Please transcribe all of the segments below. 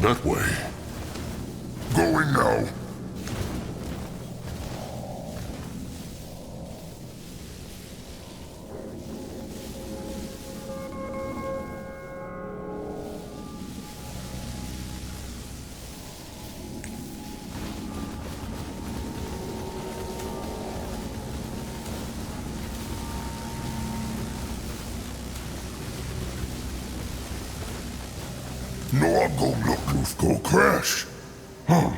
That way. Going now. No, I'm gonna look loose, go crash. Huh.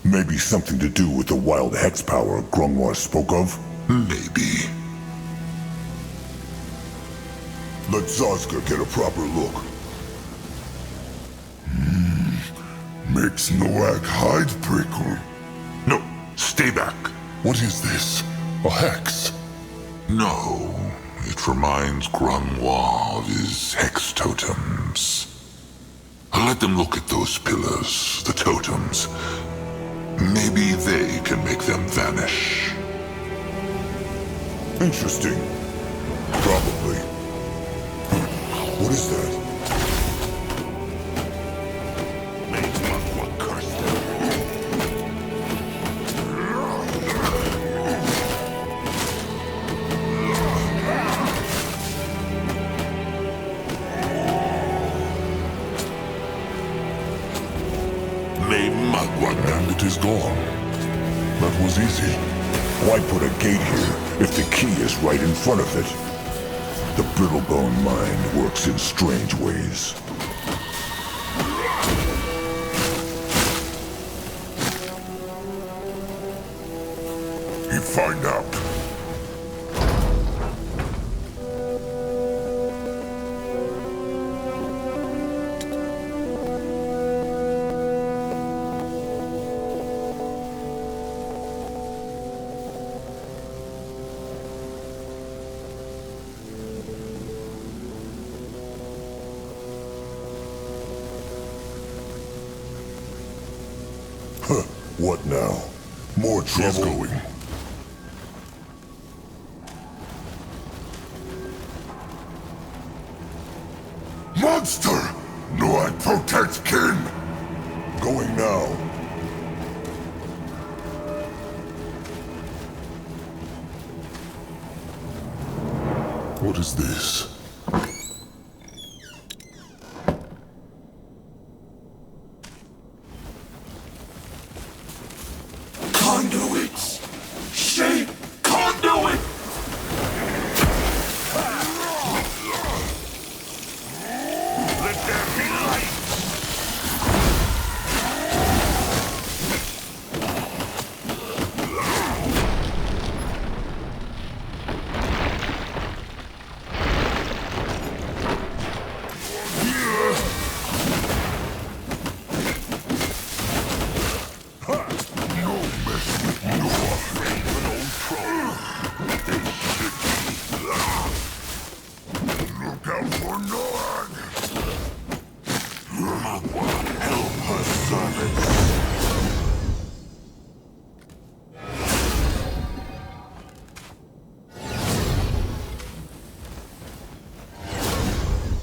Maybe something to do with the wild hex power Grungwar spoke of? Maybe. Let Zazka get a proper look. Makes Noak hide prickle. No, stay back. What is this? A hex? No, it reminds Grungwar of his hex totems. Let them look at those pillars, the totems. Maybe they can make them vanish. Interesting. Probably. What is that? And it is gone. That was easy. Why put a gate here if the key is right in front of it? The brittlebone mind works in strange ways. You find out. What now? More trouble. He's going. Monster! No, I protect kin! Going now. What is this? Conduits! Shape conduit! Let there be light! Look out for Nog! Help her servants!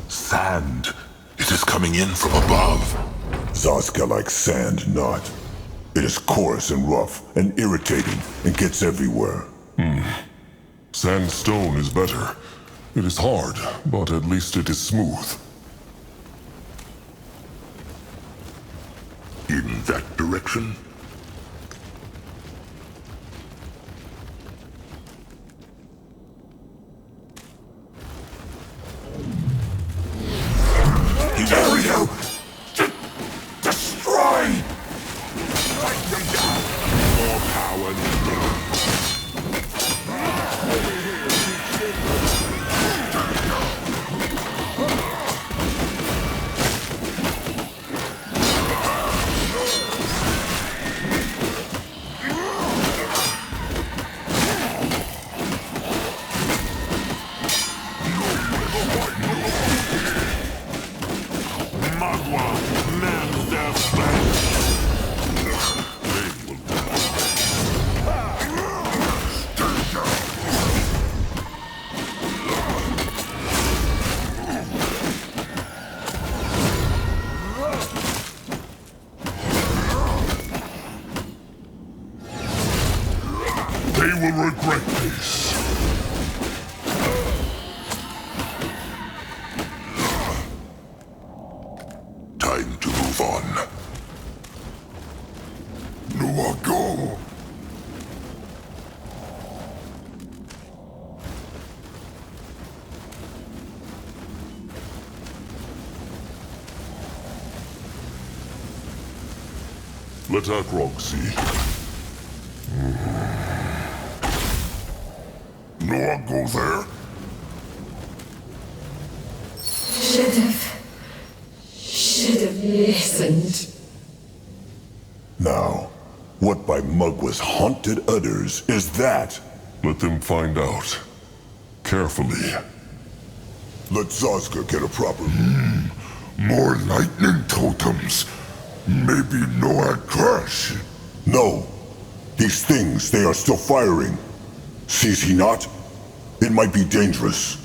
Sand. It is coming in from above. Zazka likes sand, not. It is coarse and rough and irritating and gets everywhere. Sandstone is better. It is hard, but at least it is smooth. In that direction? Dare you! Destroy! Strike them down! More power needed. regret this. Time to move on. No, I go. Let Akrog see. No, I go there. Should have listened. Now, what by Mugwa's haunted udders is that? Let them find out. Carefully. Let Zazka get a proper... More lightning totems. Maybe Noad crash. No. These things, they are still firing. Sees he not? It might be dangerous.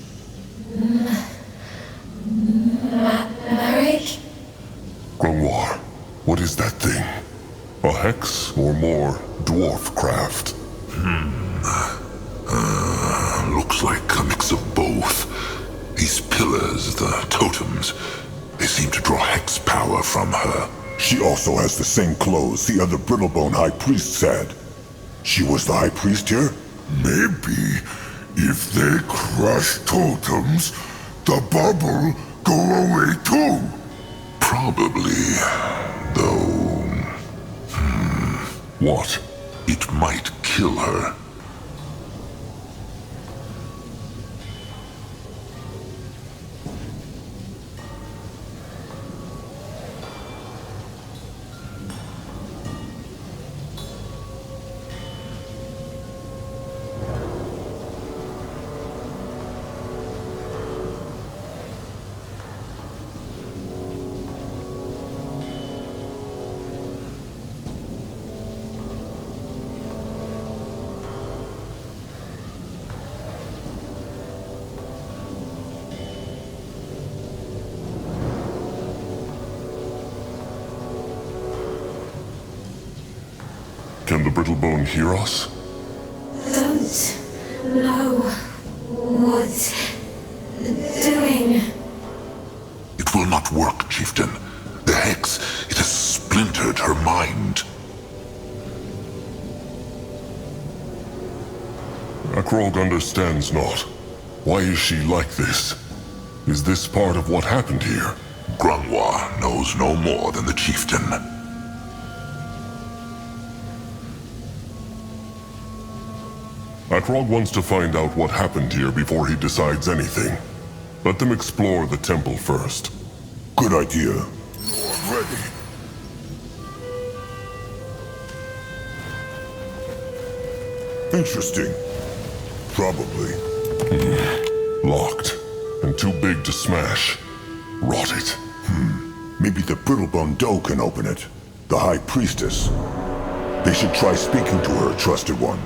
Marek? Grimoire, what is that thing? A hex or more dwarf craft? Looks like a mix of both. These pillars, the totems, they seem to draw hex power from her. She also has the same clothes the other Brittlebone High Priests had. She was the High Priest here? Maybe if they crush totems, the bubble go away too. Probably, though... What? It might kill her. Can the Brittlebone hear us? Don't know what doing. It will not work, Chieftain. The hex, it has splintered her mind. Akrog understands not. Why is she like this? Is this part of what happened here? Grimoire knows no more than the Chieftain. Akrog wants to find out what happened here before he decides anything. Let them explore the temple first. Good idea. Ready. Interesting. Probably. Locked. And too big to smash. Rot it. Maybe the Brittlebone Doe can open it. The High Priestess. They should try speaking to her, trusted one.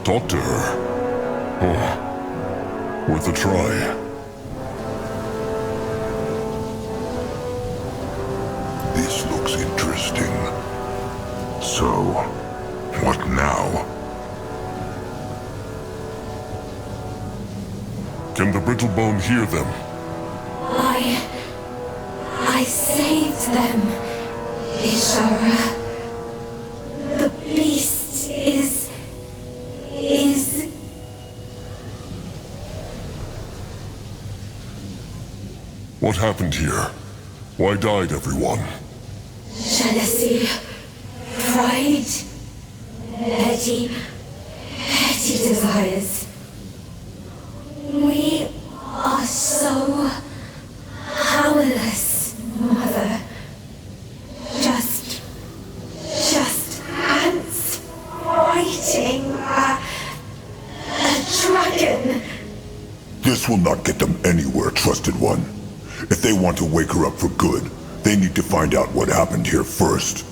Talk to her. Oh. Worth a try. This looks interesting. So, what now? Can the Brittlebone hear them? I saved them, Ishara. The beast is... What happened here? Why died everyone? Jealousy, pride, petty desires. We are so powerless, Mother. Just ants fighting a dragon. This will not get them anywhere, trusted one. If they want to wake her up for good, they need to find out what happened here first.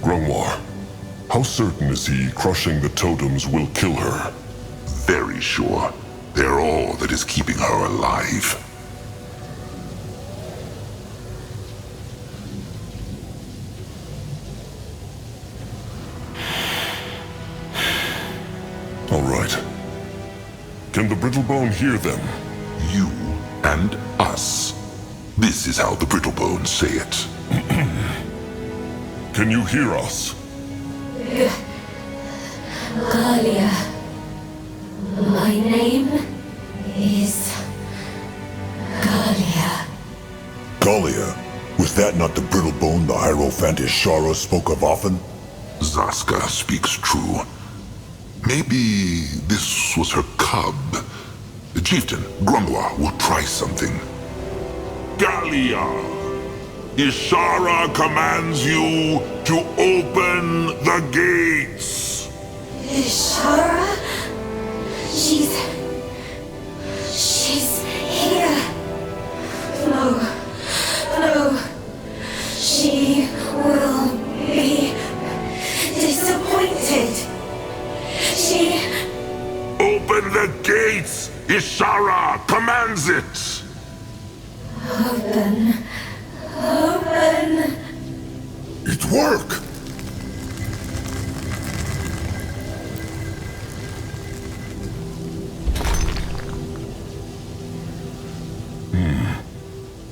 Grimoire, how certain is he crushing the totems will kill her? Very sure. They're all that is keeping her alive. All right. Can the Brittlebone hear them? You and us. This is how the Brittlebones say it. Can you hear us? Galia. My name is Galia. Galia? Was that not the Brittlebone the Hierophantess Shara spoke of often? Zaska speaks true. Maybe this was her cub. The chieftain, Grumwa, will try something. Galia! Ishara commands you to open the gates! Ishara? She's here. No. She will be disappointed. Open the gates! Ishara commands it! Open. It worked!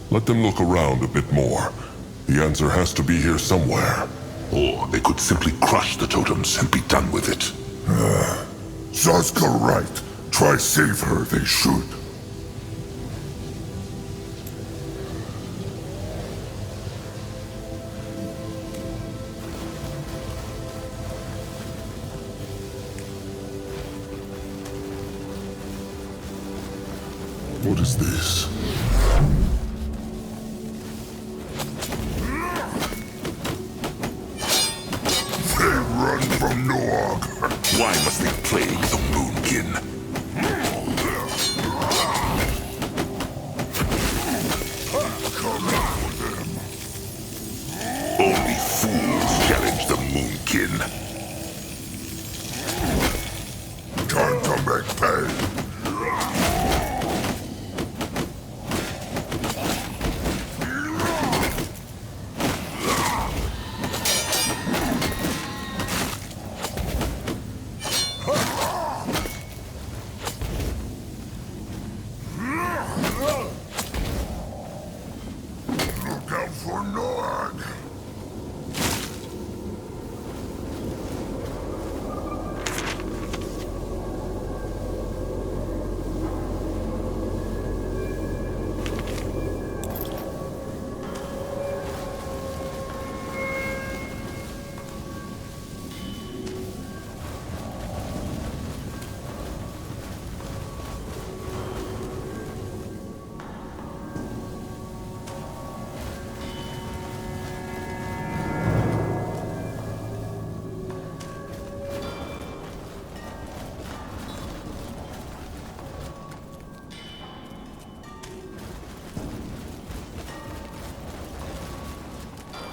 Let them look around a bit more. The answer has to be here somewhere. Or they could simply crush the totems and be done with it. Zaska right. Try save her, they should. What is this? They run from Noag. Why must they plague the Moonkin? Come out with them. Only fools challenge the Moonkin. Time to make pay. Look out for Noag.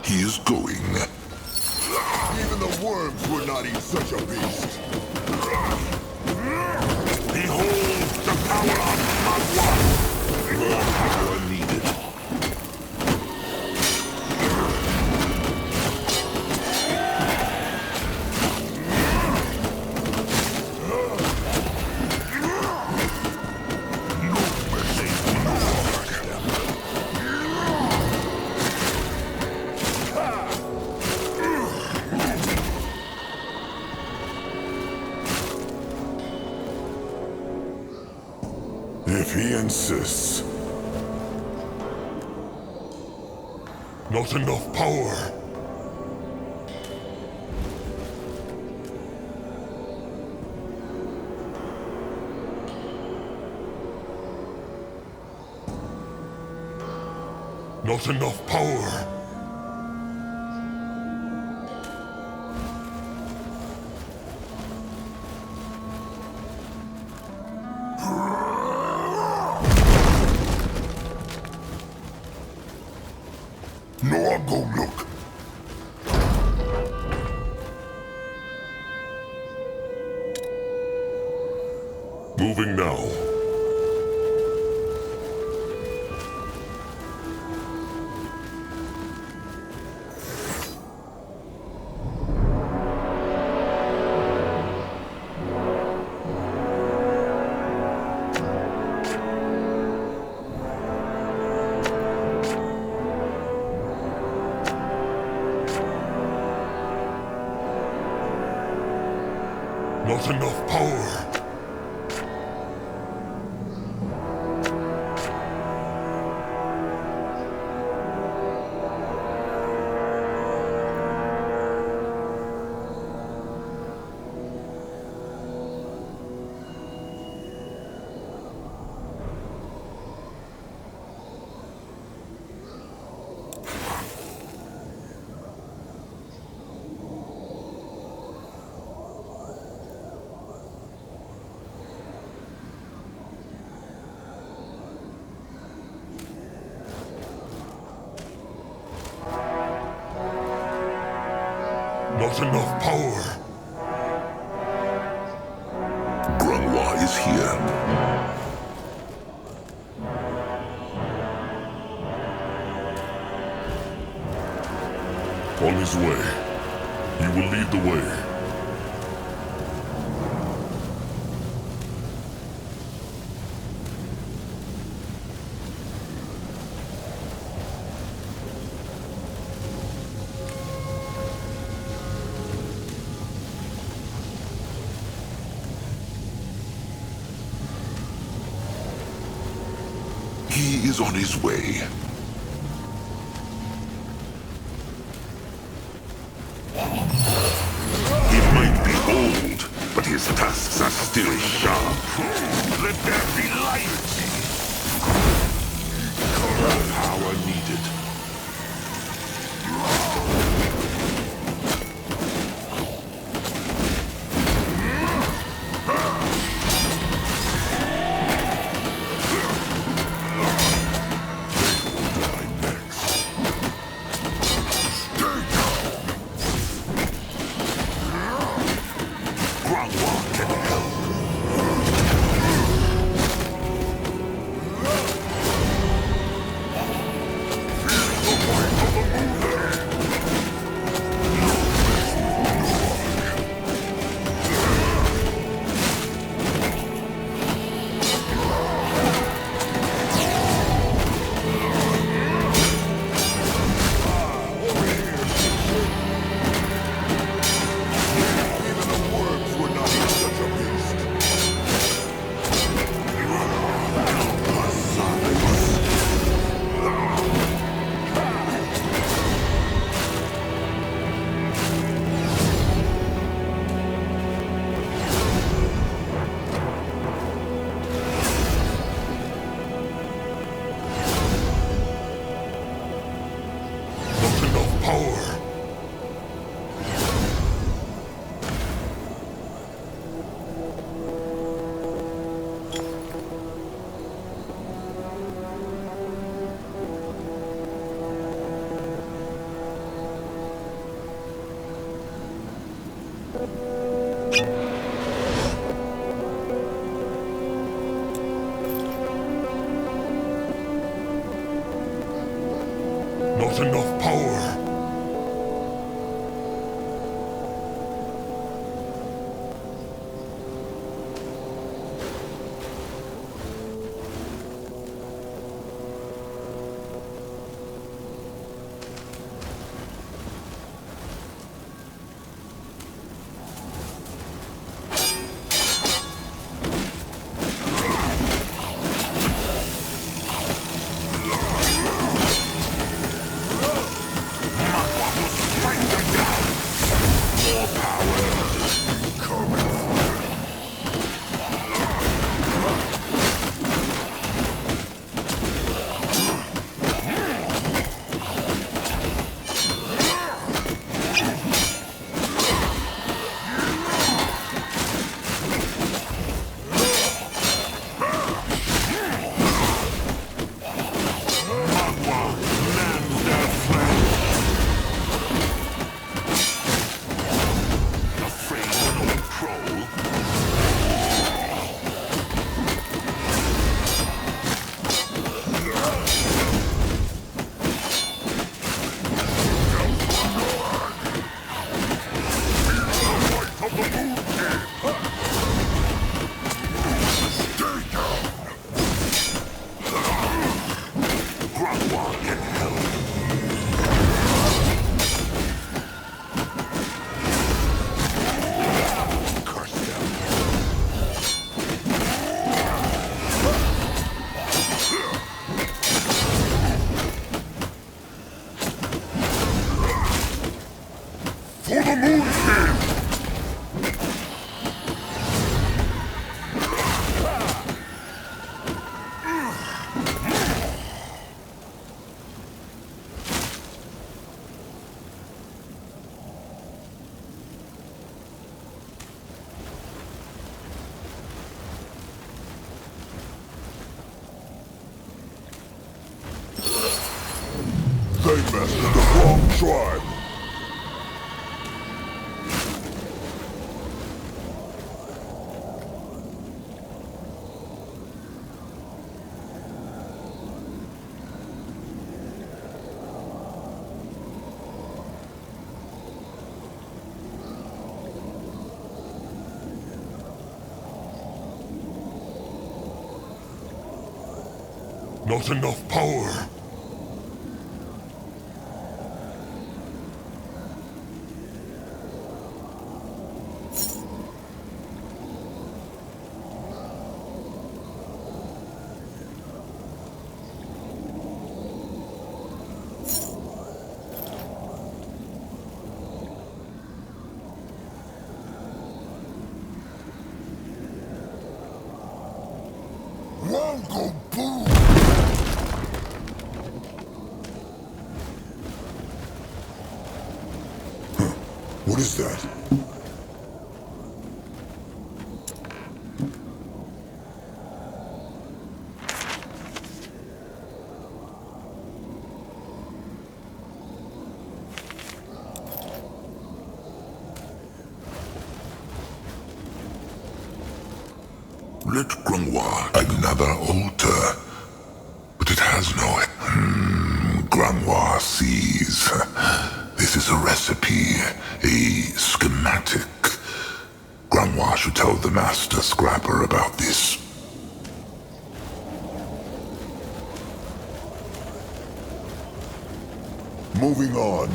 He is going. Even the worms would not eat such a beast. Behold the power of Magwa! More power needed. If he insists. Not enough power. Not enough power. Noag, go look. Moving now. Not enough power. Not enough power. Grunwa is here. On his way. He will lead the way. He is on his way. He might be old, but his tusks are still sharp. Let there be light! Power needed. Not enough power. Not enough power. Won't go boom! What is that? Let Grungwa another altar, but it has no... Grungwa sees. This is a recipe, a schematic. Grungwa should tell the Master Scrapper about this. Moving on.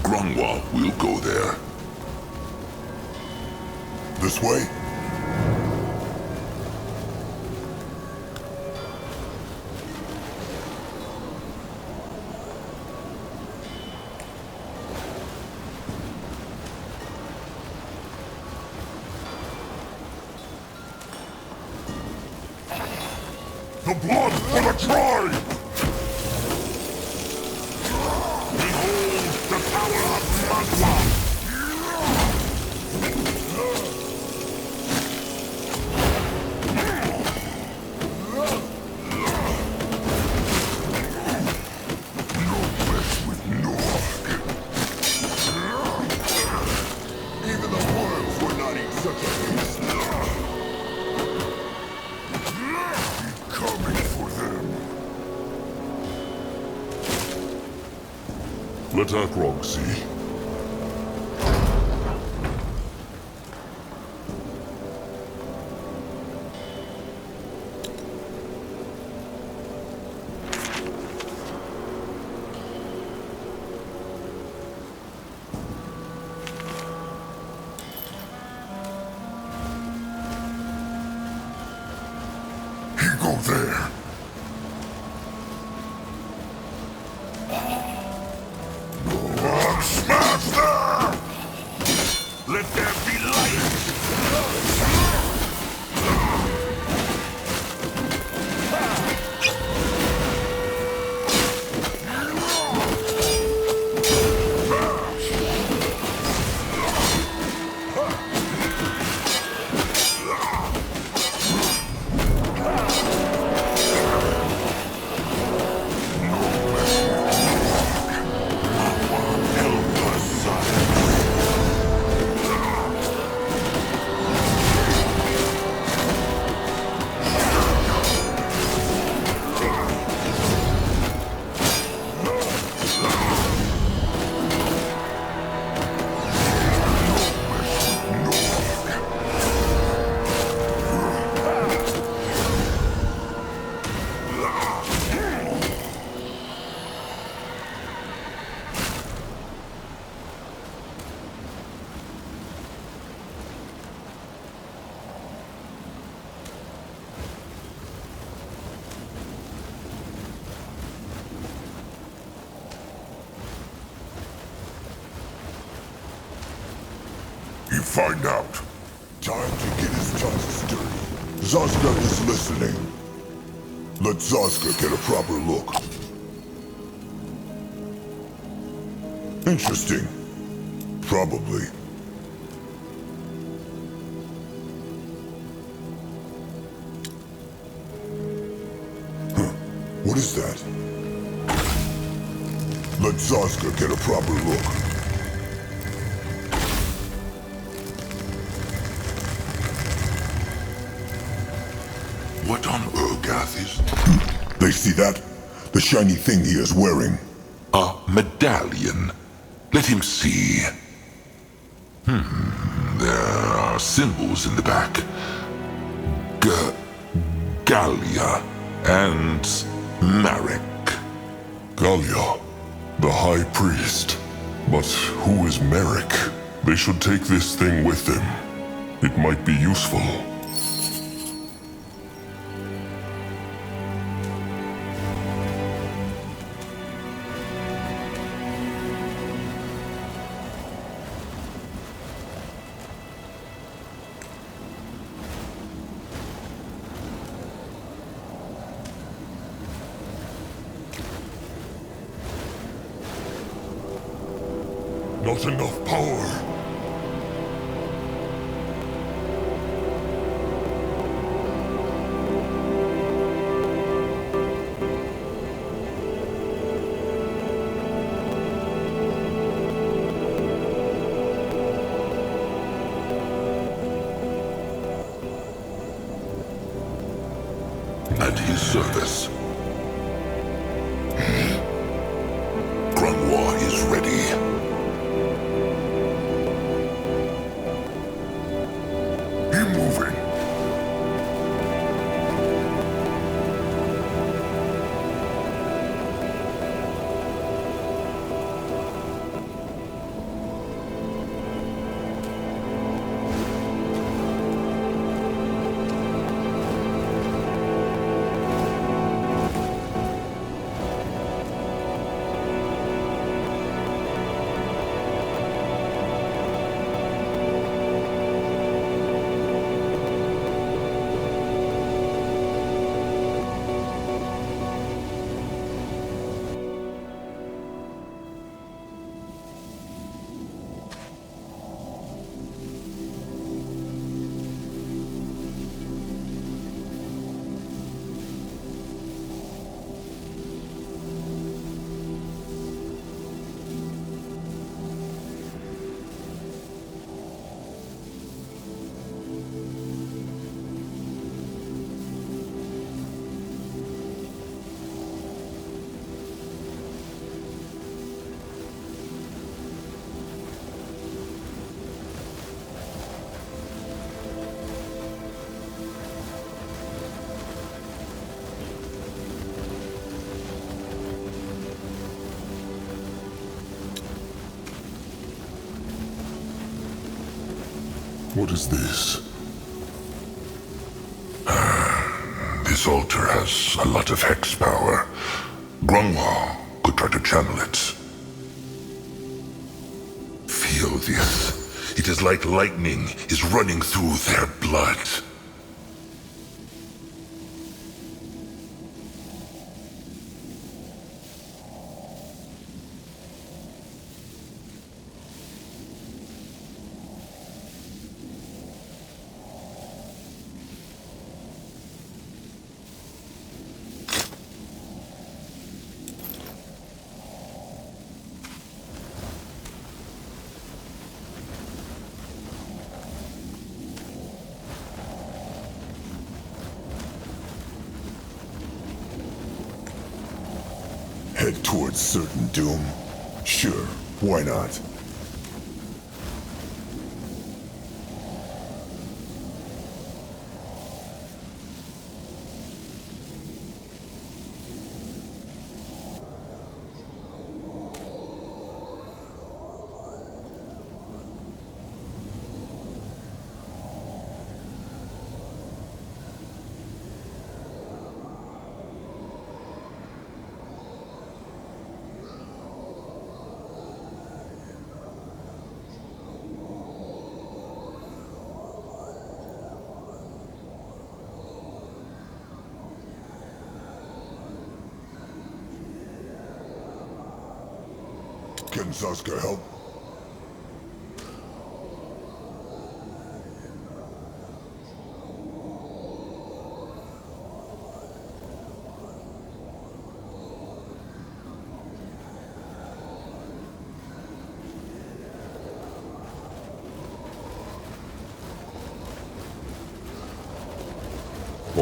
Grungwa will go there. This way? The blood for the tribe! Behold the power of Magua! Even the worms were not in such a haste. Be coming for them. Let Akrog see. He go there. Smash there! Let there be light! You find out. Time to get his tongue stirred. Zazka is listening. Let Zazka get a proper look. Interesting. Probably. What is that? Let Zazka get a proper look. What on Urgath is? They see that? The shiny thing he is wearing. A medallion. Let him see. There are symbols in the back. Gallia and Marek. Gallia, the High Priest. But who is Merrick? They should take this thing with them. It might be useful. Not enough power. At his service. Grunwar is ready. Moving. What is this? This altar has a lot of hex power. Grunwar could try to channel it. Feel this. It is like lightning is running through their blood. Head towards certain doom? Sure, why not? Can Zazka help?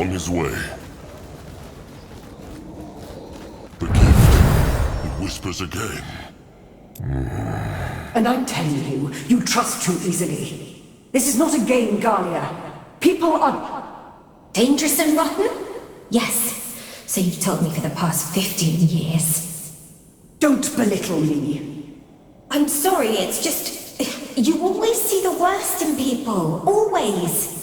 On his way. The gift. It whispers again. And I'm telling you, you trust too easily. This is not a game, Galia. People are... Dangerous and rotten? Yes. So you've told me for the past 15 years. Don't belittle me. I'm sorry, it's just... You always see the worst in people. Always.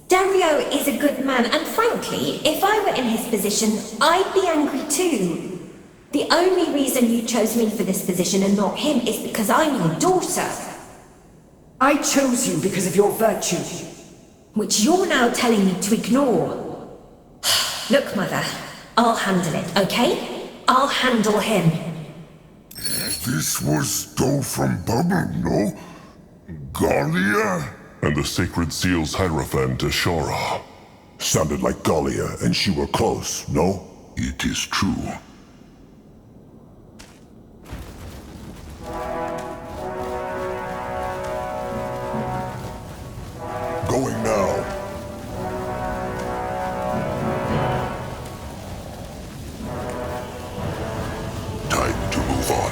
Dario is a good man, and frankly, if I were in his position, I'd be angry too. The only reason you chose me for this position and not him is because I'm your daughter. I chose you because of your virtue. Which you're now telling me to ignore. Look, Mother, I'll handle it, okay? I'll handle him. This was dough from bubble, no? Galia? And the sacred seal's hierophant, Ashara. Sounded like Galia, and she were close, no? It is true. Going now. Time to move on.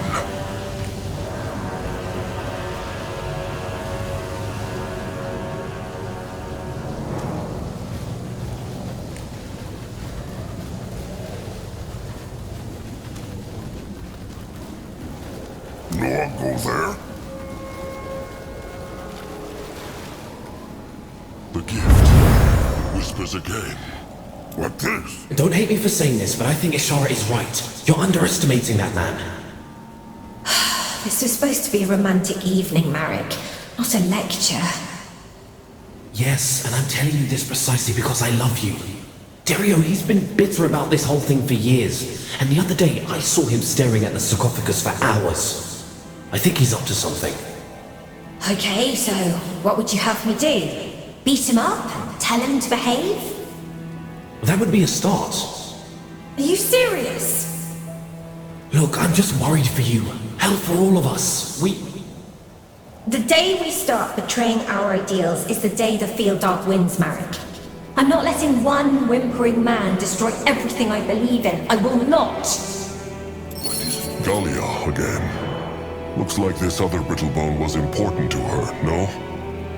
No one go there? The gift. It whispers again. What this? Don't hate me for saying this, but I think Ashara is right. You're underestimating that man. This was supposed to be a romantic evening, Marek, not a lecture. Yes, and I'm telling you this precisely because I love you. Dario, he's been bitter about this whole thing for years, and the other day I saw him staring at the sarcophagus for hours. I think he's up to something. Okay, so what would you have me do? Beat him up? Tell him to behave? That would be a start. Are you serious? Look, I'm just worried for you. Hell for all of us. The day we start betraying our ideals is the day the field dog wins, Marek. I'm not letting one whimpering man destroy everything I believe in. I will not! Galia again. Looks like this other brittlebone was important to her, no?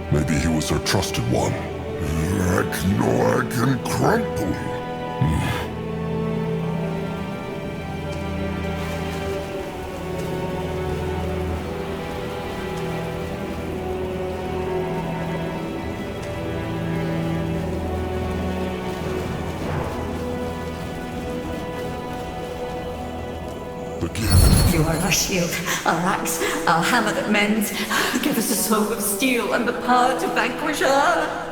Maybe he was her trusted one. Like no I can crumple. The gift. You are our shield, our axe, our hammer that mends. Give us a soul of steel and the power to vanquish her.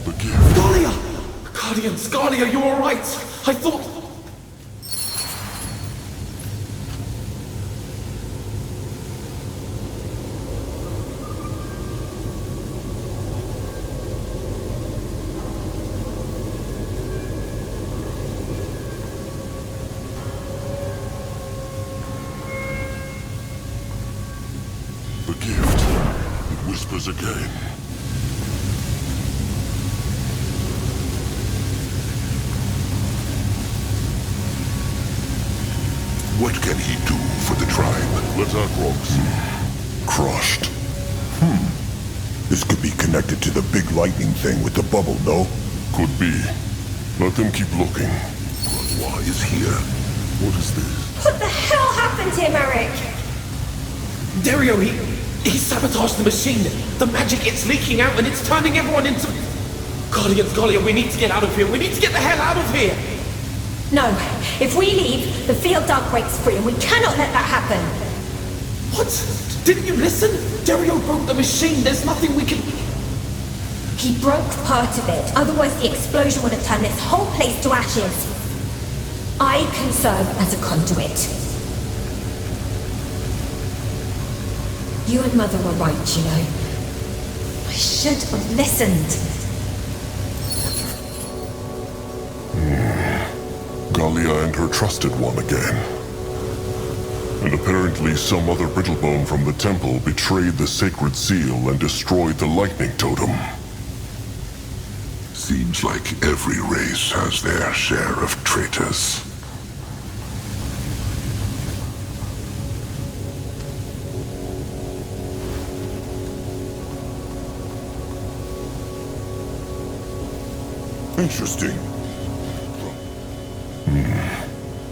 The gift. Galia! Guardians, Galia, you were right! I thought... The gift. It whispers again. What can he do for the tribe? Let Akrog see. Crushed. This could be connected to the big lightning thing with the bubble, no? Could be. Let them keep looking. Why is here? What is this? What the hell happened to him, Eric? Dario, he sabotaged the machine. The magic, it's leaking out and it's turning everyone into... Guardians, we need to get out of here. We need to get the hell out of here. No. If we leave, the field dog breaks free and we cannot let that happen. What? Didn't you listen? Dario broke the machine. There's nothing we can... He broke part of it. Otherwise the explosion would have turned this whole place to ashes. I can serve as a conduit. You and Mother were right, you know. I should have listened. Galia and her trusted one again. And apparently some other brittlebone from the temple betrayed the sacred seal and destroyed the lightning totem. Seems like every race has their share of traitors. Interesting.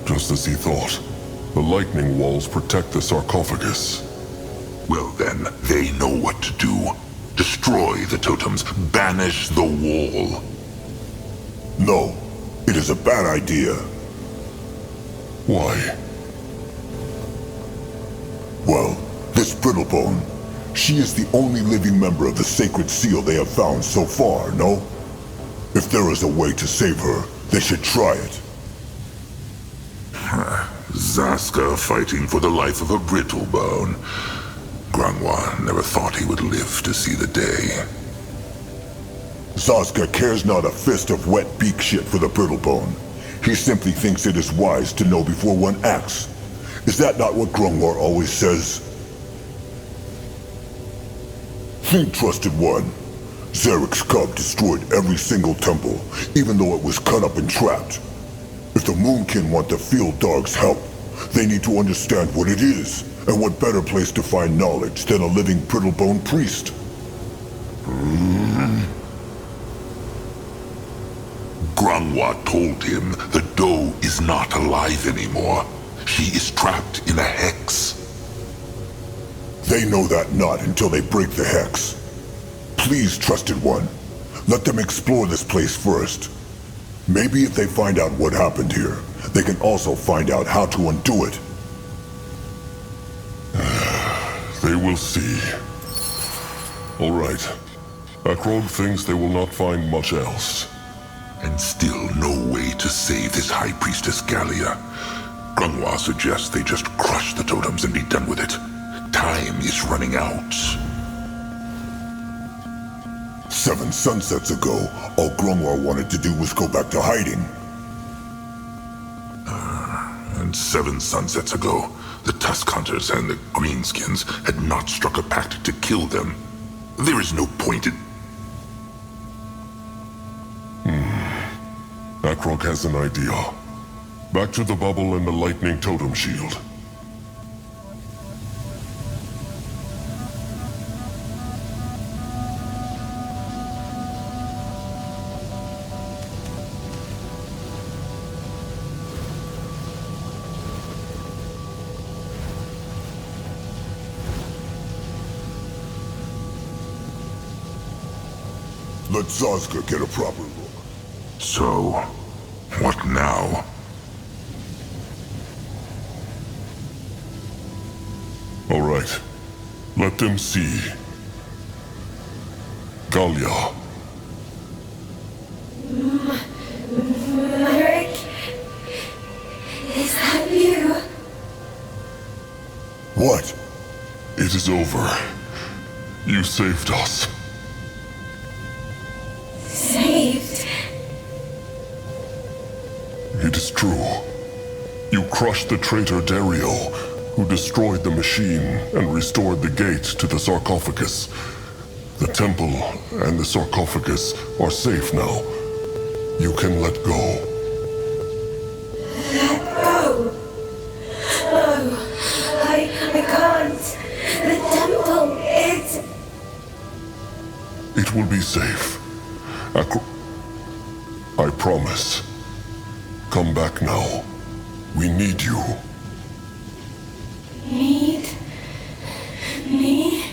Just as he thought. The lightning walls protect the sarcophagus. Well then, they know what to do. Destroy the totems, banish the wall. No, it is a bad idea. Why? Well, this brittlebone, she is the only living member of the sacred seal they have found so far, no? If there is a way to save her, they should try it. Zaska fighting for the life of a brittlebone. Grangwa never thought he would live to see the day. Zaska cares not a fist of wet beak shit for the brittlebone. He simply thinks it is wise to know before one acts. Is that not what Grungwar always says? Think, Trusted One. Zarek's cub destroyed every single temple, even though it was cut up and trapped. If the Moonkin want the field dog's help, they need to understand what it is, and what better place to find knowledge than a living brittlebone priest. Grangwa told him the doe is not alive anymore. She is trapped in a hex. They know that not until they break the hex. Please, Trusted One, let them explore this place first. Maybe if they find out what happened here, they can also find out how to undo it. They will see. All right. Akrogu thinks they will not find much else. And still no way to save this High Priestess Galia. Grungwa suggests they just crush the totems and be done with it. Time is running out. 7 sunsets ago, all Grungwar wanted to do was go back to hiding. And 7 sunsets ago, the Tusk Hunters and the Greenskins had not struck a pact to kill them. There is no point in... Akrogu has an idea. Back to the bubble and the lightning totem shield. Let Zazka get a proper look. So, what now? All right. Let them see. Galia. Eric? Is that you? What? It is over. You saved us. Saved? It is true. You crushed the traitor Dario, who destroyed the machine and restored the gate to the sarcophagus. The temple and the sarcophagus are safe now. You can let go. Let go? safe. I promise. Come back now. We need you. Need? Me?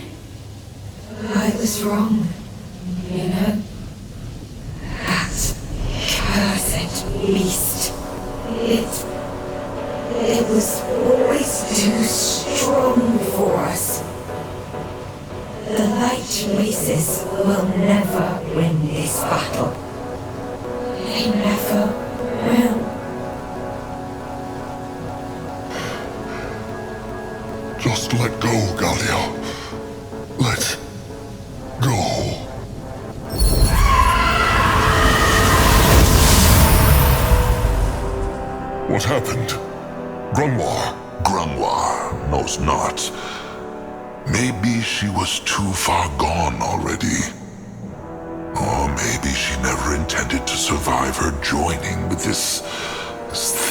I was wrong. You know? That cursed beast. It was always too strong for us. The light races will never win this battle. They never will. Just let go, Galia. Let go. What happened? Grunwar? Grunwar knows not. Maybe she was too far gone already. Or maybe she never intended to survive her joining with this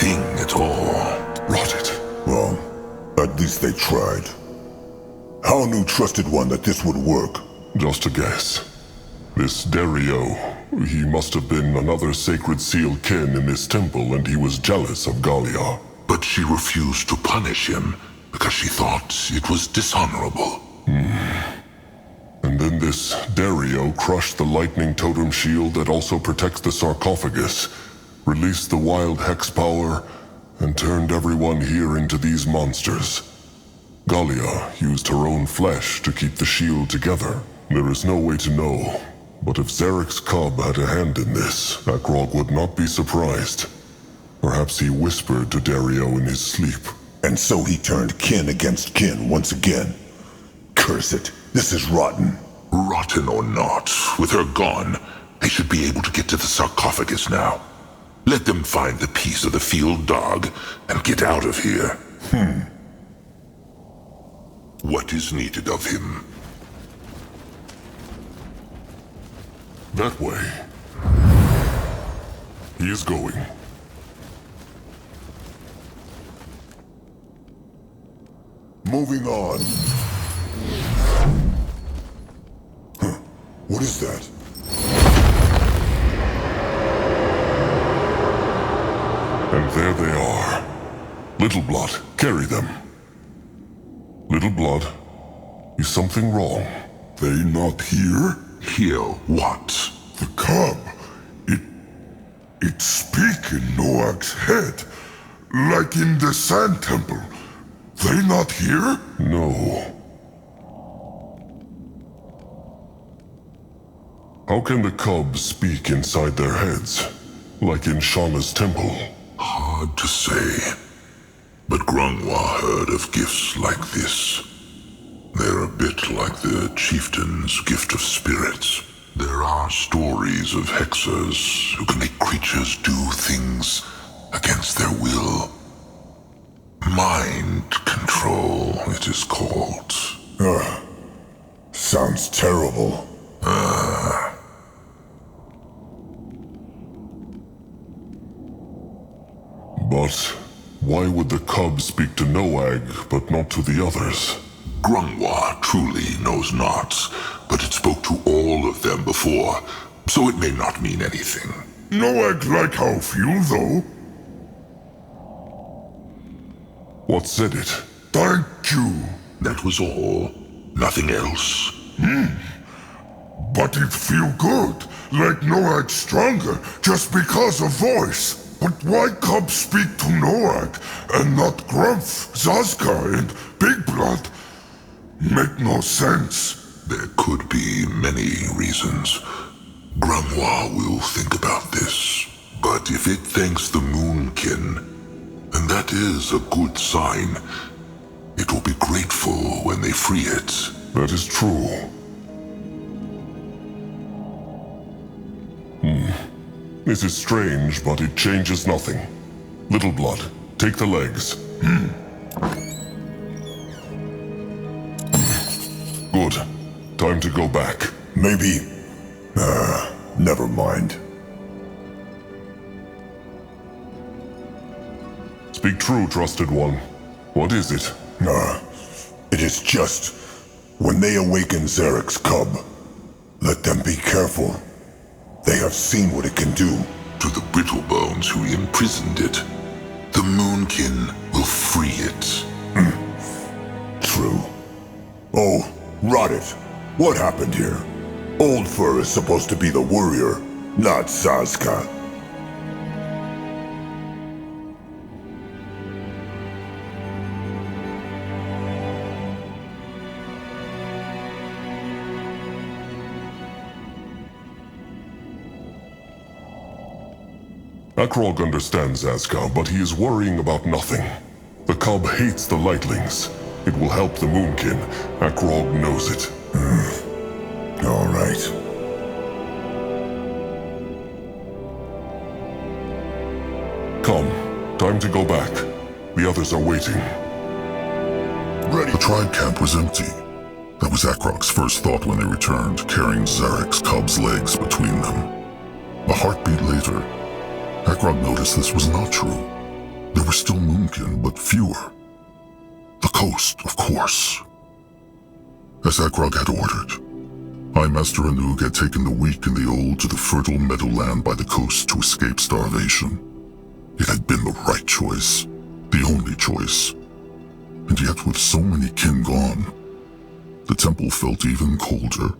thing at all. Rot it. Well, at least they tried. How knew Trusted One that this would work? Just a guess. This Dario, he must have been another sacred seal kin in this temple, and he was jealous of Galia. But she refused to punish him because she thought it was dishonorable. And then this Dario crushed the lightning totem shield that also protects the sarcophagus, released the wild hex power, and turned everyone here into these monsters. Galia used her own flesh to keep the shield together. There is no way to know, but if Zarek's cub had a hand in this, Akrog would not be surprised. Perhaps he whispered to Dario in his sleep. And so he turned kin against kin once again. Curse it, this is rotten. Rotten or not, with her gone, they should be able to get to the sarcophagus now. Let them find the piece of the field dog and get out of here. What is needed of him? That way. He is going. Moving on. What is that? And there they are. Little Blood, carry them. Little Blood, is something wrong? They not here? Here what? The cub. It speak in Noak's head. Like in the Sand Temple. They not here? No. How can the cubs speak inside their heads? Like in Shauna's temple? Hard to say. But Grunwar heard of gifts like this. They're a bit like the chieftain's gift of spirits. There are stories of hexers who can make creatures do things against their will. Mind control, it is called. Sounds terrible. But why would the cub speak to Noag, but not to the others? Grunwar truly knows not, but it spoke to all of them before, so it may not mean anything. Noak like how few, though. What said it? Thank you. That was all. Nothing else. But it feel good, like Noak stronger, just because of voice. But why cub speak to Noak, and not Grumph, Zazka, and Big Blood? Make no sense. There could be many reasons. Grunwar will think about this. But if it thanks the Moonkin, and that is a good sign, it will be grateful when they free it. That is true. This is strange, but it changes nothing. Little Blood, take the legs. Good. Time to go back. Maybe... never mind. Speak true, Trusted One. What is it? It is just... when they awaken Zarek's cub, Let them be careful. They have seen what it can do. To the Brittlebones who imprisoned it, the Moonkin will free it. True. Oh, rot it. What happened here? Old Fur is supposed to be the warrior, not Sazka. Akrog understands Azka, but he is worrying about nothing. The cub hates the lightlings. It will help the Moonkin. Akrog knows it. All right. Come, time to go back. The others are waiting. Ready. The tribe camp was empty. That was Akrog's first thought when they returned, carrying Zarek's cub's legs between them. A heartbeat later, Akrog noticed this was not true. There were still Moonkin, but fewer. The coast, of course. As Akrog had ordered, High Master Anug had taken the weak and the old to the fertile meadowland by the coast to escape starvation. It had been the right choice, the only choice. And yet with so many kin gone, the temple felt even colder.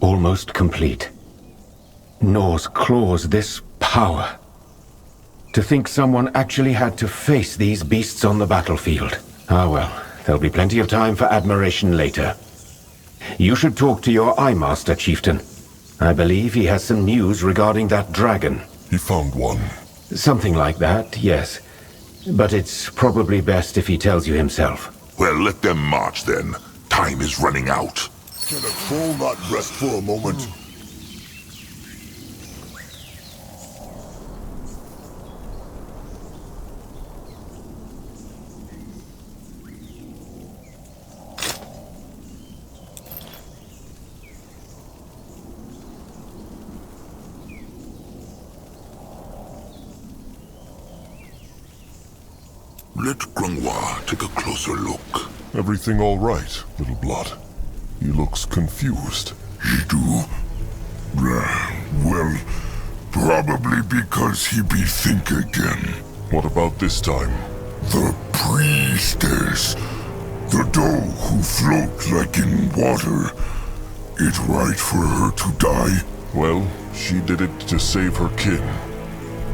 Almost complete. Gnaw's claws, this power. To think someone actually had to face these beasts on the battlefield. Ah well, there'll be plenty of time for admiration later. You should talk to your Eye Master, Chieftain. I believe he has some news regarding that dragon. He found one. Something like that, yes. But it's probably best if he tells you himself. Well, let them march then. Time is running out. Can a troll not rest for a moment? Let Grungwa take a closer look. Everything all right, little blood? He looks confused. He do? Well, probably because he be think again. What about this time? The priestess. The doe who float like in water. It right for her to die? Well, she did it to save her kin.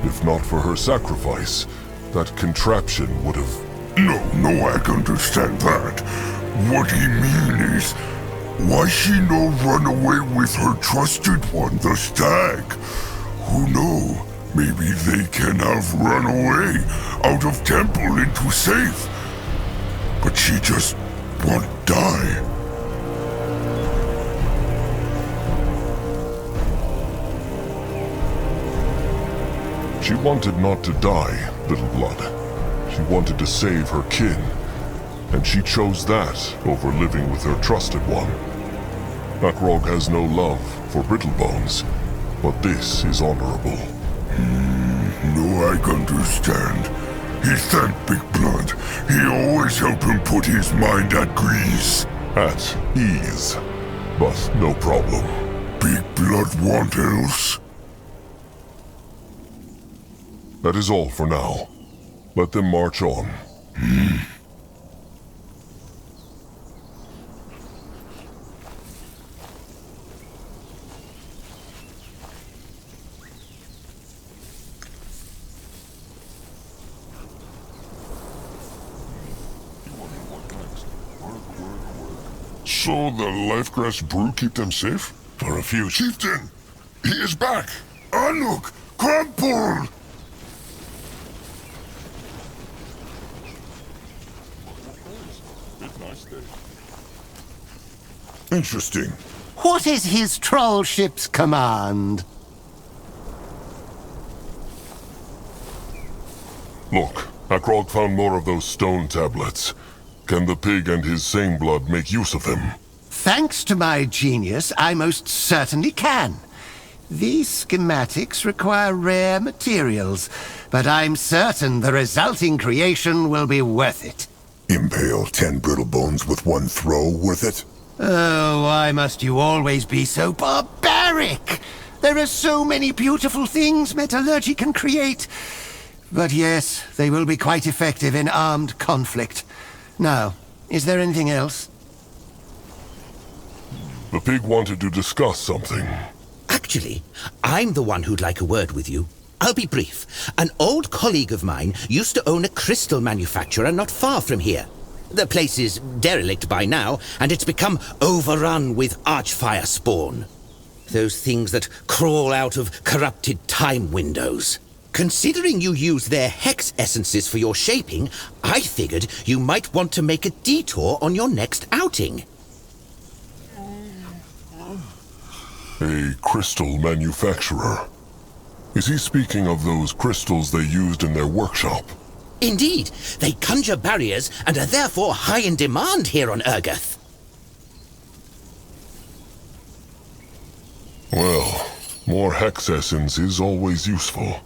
If not for her sacrifice, that contraption would have... No, I can understand that. What he mean is, why she no run away with her trusted one, the stag? Who know, maybe they can have run away out of temple into safe. But she just won't die. She wanted not to die, little blood. She wanted to save her kin. And she chose that over living with her trusted one. Akrog has no love for Brittlebones, but this is honorable. No, I understand. He thank Big Blood. He always help him put his mind at ease. At ease, but no problem. Big Blood want else? That is all for now. Let them march on. So the lifegrass brew keep them safe? For a few. Chieftain! He is back! Anuk! Crumple! Interesting. What is his troll ship's command? Look, Akrog found more of those stone tablets. Can the pig and his same blood make use of them? Thanks to my genius, I most certainly can. These schematics require rare materials, but I'm certain the resulting creation will be worth it. Impale 10 brittle bones with one throw worth it? Oh, why must you always be so barbaric? There are so many beautiful things metallurgy can create. But yes, they will be quite effective in armed conflict. Now, is there anything else? The pig wanted to discuss something. Actually, I'm the one who'd like a word with you. I'll be brief. An old colleague of mine used to own a crystal manufacturer not far from here. The place is derelict by now, and it's become overrun with archfire spawn. Those things that crawl out of corrupted time windows. Considering you use their hex essences for your shaping, I figured you might want to make a detour on your next outing. A crystal manufacturer. Is he speaking of those crystals they used in their workshop? Indeed, they conjure barriers and are therefore high in demand here on Urgoth. Well, more hex essence is always useful.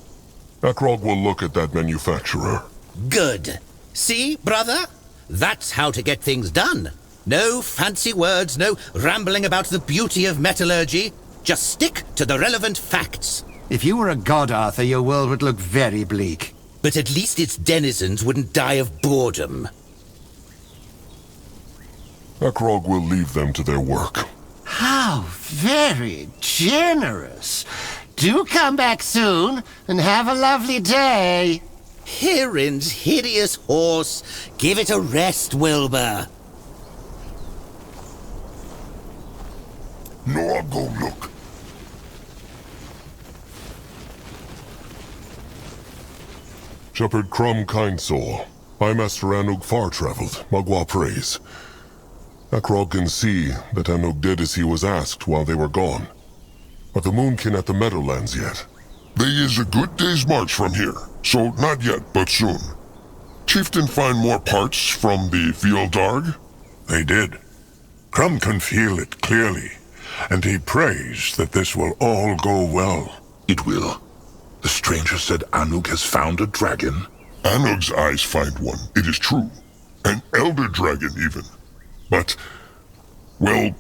Akrog will look at that manufacturer. Good. See, brother? That's how to get things done. No fancy words, no rambling about the beauty of metallurgy. Just stick to the relevant facts. If you were a god, Arthur, your world would look very bleak. But at least its denizens wouldn't die of boredom. Akrog will leave them to their work. How very generous. Do come back soon, and have a lovely day. Hirin's hideous horse. Give it a rest, Wilbur. No, I'll go look. Shepherd Crumb Kindsoul. I Master Anug far-traveled, Magua praise. Akrog can see that Anug did as he was asked while they were gone. Are the Moonkin at the Meadowlands yet? They is a good day's march from here, so not yet, but soon. Chieftain find more parts from the Fielddarg? They did. Crumb can feel it clearly, and he prays that this will all go well. It will. The stranger said Anug has found a dragon. Anug's eyes find one, it is true. An elder dragon, even. But, well,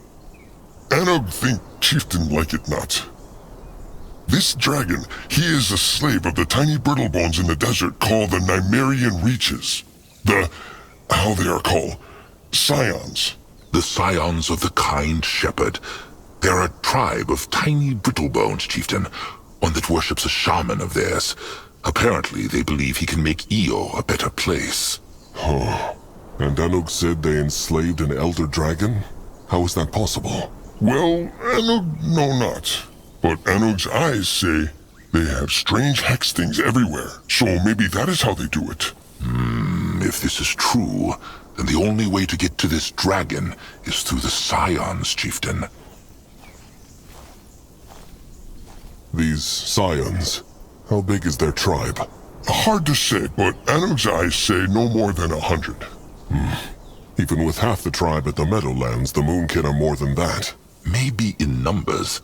Anug think Chieftain like it not. This dragon, he is a slave of the tiny brittlebones in the desert called the Nymerian Reaches. How they are called? Scions. The scions of the kind shepherd. They're a tribe of tiny brittlebones, Chieftain. One that worships a shaman of theirs. Apparently, they believe he can make Io a better place. Huh. And Anug said they enslaved an elder dragon? How is that possible? Well, Anug know not. But Anug's eyes say they have strange hex things everywhere. So maybe that is how they do it. If this is true, then the only way to get to this dragon is through the scions, Chieftain. These scions, how big is their tribe? Hard to say, but Anug's eyes say no more than 100. Even with half the tribe at the Meadowlands, the Moonkin are more than that. Maybe in numbers,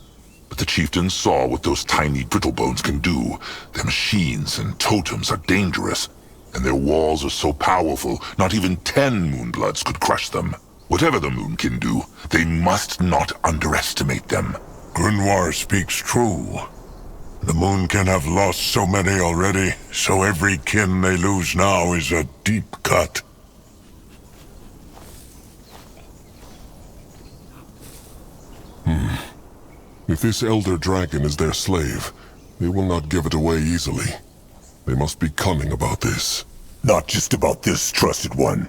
but the chieftain saw what those tiny brittlebones can do. Their machines and totems are dangerous, and their walls are so powerful, not even 10 Moonbloods could crush them. Whatever the Moon can do, they must not underestimate them. Grunwar speaks true. The Moonkin have lost so many already, so every kin they lose now is a deep cut. If this elder dragon is their slave, they will not give it away easily. They must be cunning about this. Not just about this, trusted one.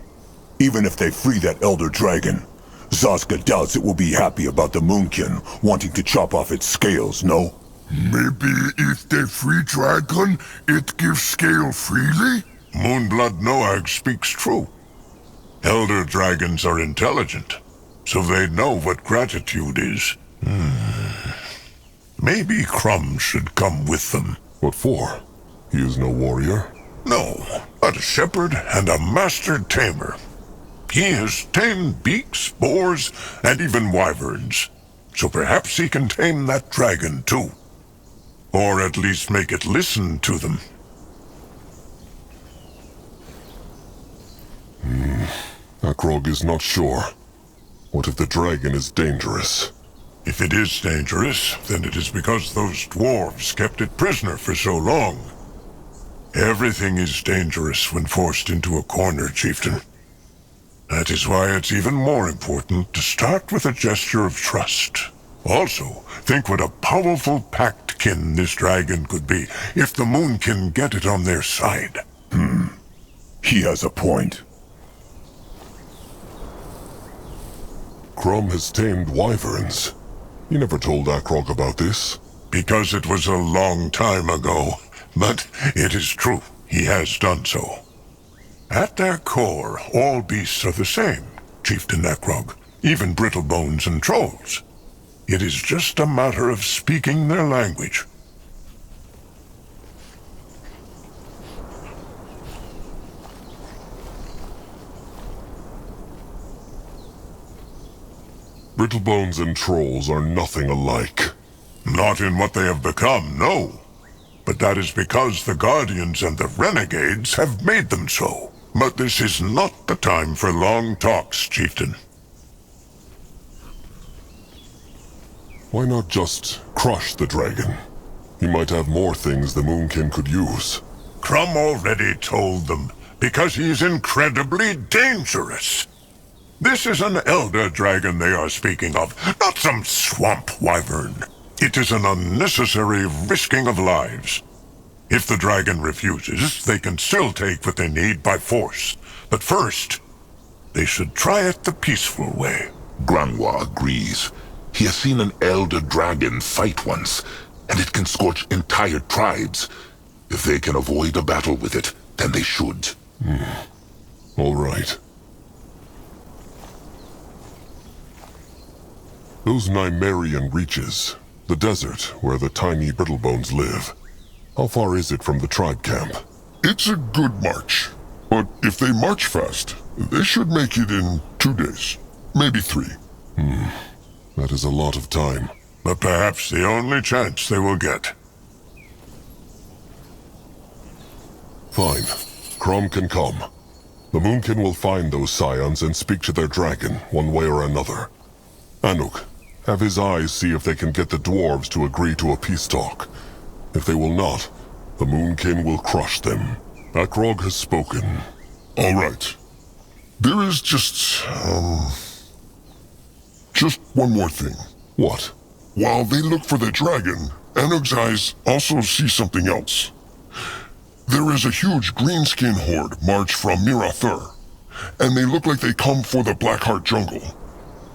Even if they free that elder dragon, Zaska doubts it will be happy about the Moonkin wanting to chop off its scales, no? Maybe if the free dragon, it gives scale freely? Moonblood Noag speaks true. Elder dragons are intelligent, so they know what gratitude is. Maybe Crumb should come with them. What for? He is no warrior. No, a shepherd and a master tamer. He has tamed beaks, boars, and even wyverns. So perhaps he can tame that dragon too. Or at least make it listen to them. Akrogu is not sure. What if the dragon is dangerous? If it is dangerous, then it is because those dwarves kept it prisoner for so long. Everything is dangerous when forced into a corner, chieftain. That is why it's even more important to start with a gesture of trust. Also, think what a powerful pact kin this dragon could be if the moon can get it on their side. He has a point. Crumb has tamed wyverns. He never told Akrogu about this. Because it was a long time ago. But it is true, he has done so. At their core, all beasts are the same, Chieftain Akrogu, even brittlebones and trolls. It is just a matter of speaking their language. Brittlebones and trolls are nothing alike. Not in what they have become, no. But that is because the Guardians and the Renegades have made them so. But this is not the time for long talks, Chieftain. Why not just crush the dragon? He might have more things the Moonkin could use. Crumb already told them, because he is incredibly dangerous. This is an elder dragon they are speaking of, not some swamp wyvern. It is an unnecessary risking of lives. If the dragon refuses, they can still take what they need by force. But first, they should try it the peaceful way. Granois agrees. He has seen an elder dragon fight once, and it can scorch entire tribes. If they can avoid a battle with it, then they should. All right. Those Nymerian reaches, the desert where the tiny brittlebones live. How far is it from the tribe camp? It's a good march. But if they march fast, they should make it in 2 days. Maybe 3. That is a lot of time. But perhaps the only chance they will get. Fine. Crumb can come. The Moonkin will find those scions and speak to their dragon, one way or another. Anuk, have his eyes see if they can get the dwarves to agree to a peace talk. If they will not, the Moonkin will crush them. Akrogu has spoken. All right. There is just one more thing. What? While they look for the dragon, Anuk's eyes also see something else. There is a huge greenskin horde march from Mirathur, and they look like they come for the Blackheart jungle.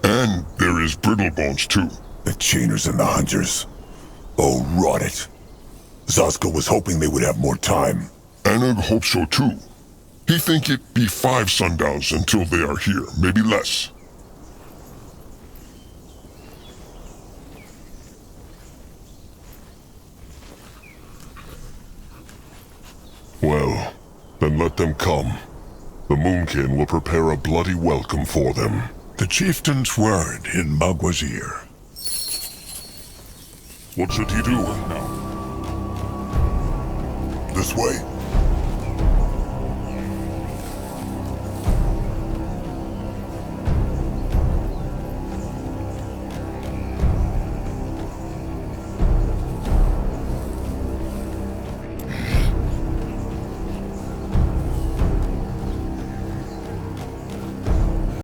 And there is Brittlebones too. The chainers and the hunters. Oh, rot it. Zaska was hoping they would have more time. Anug hopes so too. He think it be 5 sundowns until they are here, maybe less. Well, then let them come. The Moonkin will prepare a bloody welcome for them. The chieftain's word in Magwa's ear. What should he do now? This way?